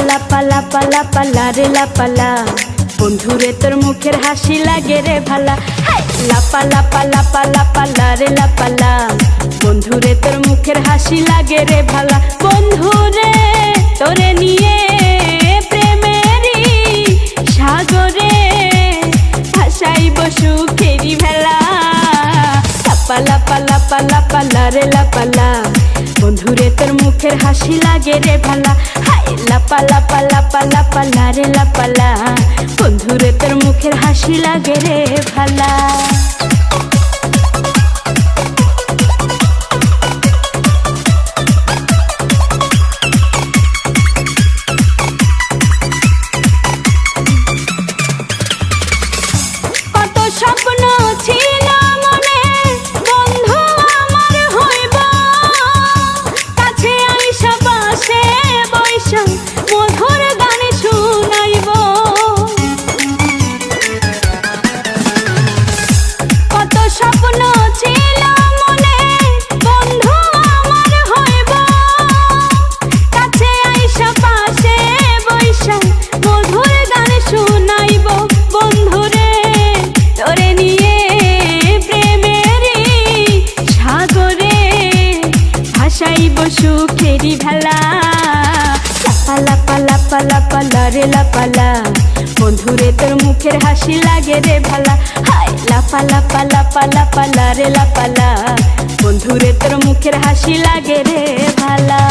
লাপা লাপা লাপা লারে লাপালা, বন্ধুরে তোর মুখের হাসি লাগে রে ভালা। লাপা লাপা লাপা লাপা লারে লাপালা, বন্ধুরে তোর মুখের হাসি লাগে রে ভালা। বন্ধুরে তোরে নিয়ে প্রেমেরই সাগরে ভাসাইব সুখেরি ভেলা। লাপা লাপা লাপা লাপা লারে লাপালা, বন্ধুরে তোর মুখের হাসি লাগে রে ভালা। লাপা লাপা লাপা লাপা লারে লাপালা, বন্ধুরে তোর মুখের হাসি লাগে রে ভালা। কত স্বপ্ন ছিল মনে, বন্ধু আমার হইব, কাছে আইসা পাশে বৈশা মধুর গান শুনাইব। কত স্বপ্ন ছিল মনে, বন্ধু আমার হইব, কাছে আইসা পাশে বৈশা মধুর গান শুনাইব। বন্ধুরে তোরে নিয়ে প্রেমেরই সাগরে ভাসাইব সুখেরি ভেলা। লাপা লাপা লাপা লাপা লারে লাপালা, বন্ধুরে তোর মুখের হাসি লাগে রে ভালা। লাপা লাপা লাপা লাপা লারে লাপালা, বন্ধুরে তোর মুখের হাসি লাগে রে ভালা।